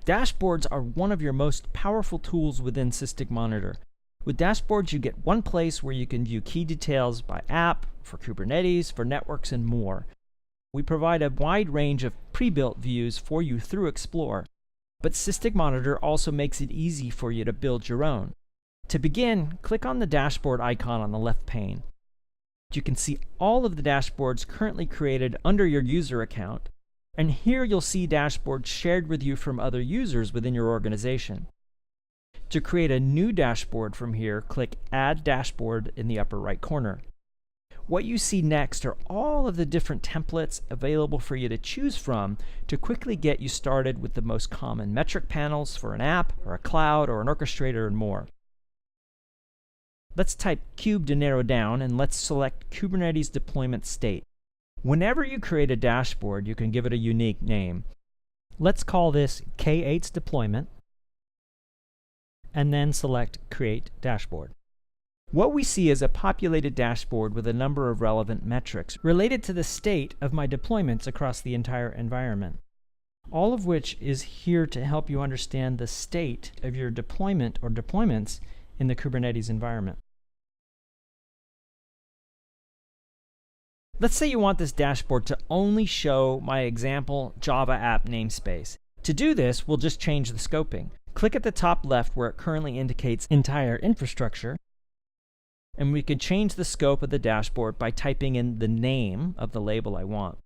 Dashboards are one of your most powerful tools within Sysdig Monitor. With dashboards, you get one place where you can view key details by app, for Kubernetes, for networks, and more. We provide a wide range of pre-built views for you through Explore, but Sysdig Monitor also makes it easy for you to build your own. To begin, click on the dashboard icon on the left pane. You can see all of the dashboards currently created under your user account, and here you'll see dashboards shared with you from other users within your organization. To create a new dashboard from here, click Add Dashboard in the upper right corner. What you see next are all of the different templates available for you to choose from to quickly get you started with the most common metric panels for an app, or a cloud, or an orchestrator, and more. Let's type Kube to narrow down, and let's select Kubernetes Deployment State. Whenever you create a dashboard, you can give it a unique name. Let's call this K8's Deployment, and then select Create Dashboard. What we see is a populated dashboard with a number of relevant metrics related to the state of my deployments across the entire environment, all of which is here to help you understand the state of your deployment or deployments in the Kubernetes environment. Let's say you want this dashboard to only show my example Java app namespace. To do this, we'll just change the scoping. Click at the top left where it currently indicates entire infrastructure, and we can change the scope of the dashboard by typing in the name of the label I want.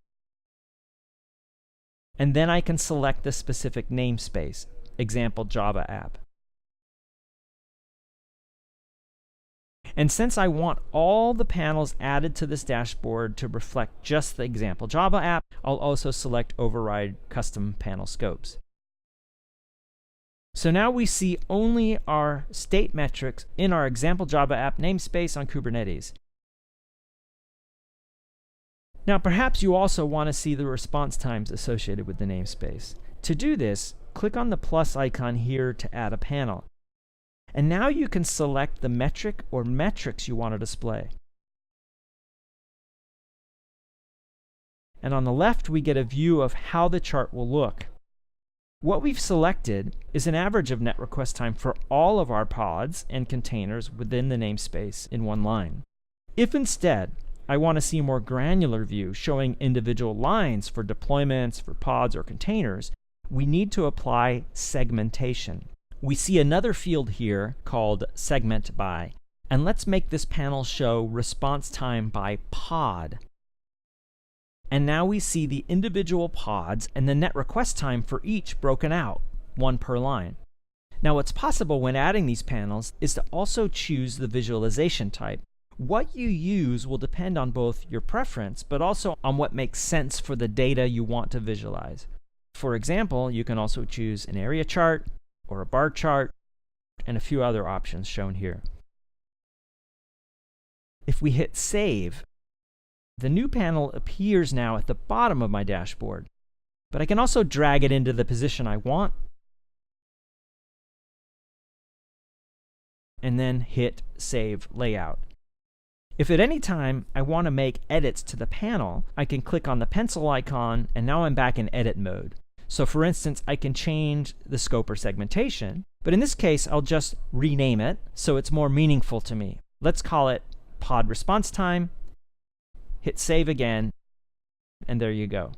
And then I can select the specific namespace, example Java app. And since I want all the panels added to this dashboard to reflect just the example Java app, I'll also select Override Custom Panel Scopes. So now we see only our state metrics in our example Java app namespace on Kubernetes. Now perhaps you also want to see the response times associated with the namespace. To do this, click on the plus icon here to add a panel. And now you can select the metric or metrics you want to display. And on the left, we get a view of how the chart will look. What we've selected is an average of net request time for all of our pods and containers within the namespace in one line. If instead, I want to see a more granular view showing individual lines for deployments, for pods, or containers, we need to apply segmentation. We see another field here called Segment By, and let's make this panel show response time by pod. And now we see the individual pods and the net request time for each broken out, one per line. Now what's possible when adding these panels is to also choose the visualization type. What you use will depend on both your preference, but also on what makes sense for the data you want to visualize. For example, you can also choose an area chart, or a bar chart, and a few other options shown here. If we hit Save, the new panel appears now at the bottom of my dashboard, but I can also drag it into the position I want, and then hit Save Layout. If at any time I want to make edits to the panel, I can click on the pencil icon, and now I'm back in edit mode. So for instance, I can change the scope or segmentation, but in this case, I'll just rename it so it's more meaningful to me. Let's call it Pod Response Time, hit Save again, and there you go.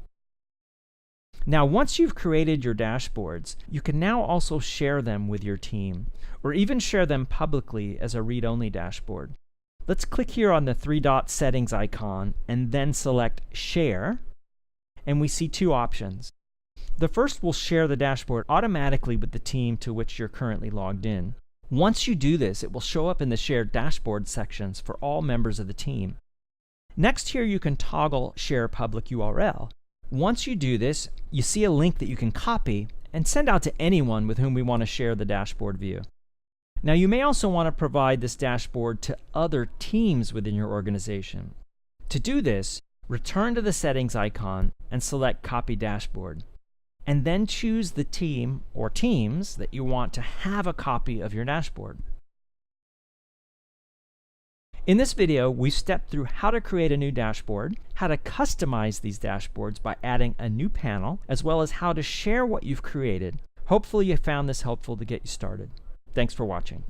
Now, once you've created your dashboards, you can now also share them with your team, or even share them publicly as a read-only dashboard. Let's click here on the three-dot settings icon and then select Share, and we see two options. The first will share the dashboard automatically with the team to which you're currently logged in. Once you do this, it will show up in the shared dashboard sections for all members of the team. Next here, you can toggle Share Public URL. Once you do this, you see a link that you can copy and send out to anyone with whom we want to share the dashboard view. Now, you may also want to provide this dashboard to other teams within your organization. To do this, return to the settings icon and select Copy Dashboard, and then choose the team or teams that you want to have a copy of your dashboard. In this video, we've stepped through how to create a new dashboard, how to customize these dashboards by adding a new panel, as well as how to share what you've created. Hopefully you found this helpful to get you started. Thanks for watching.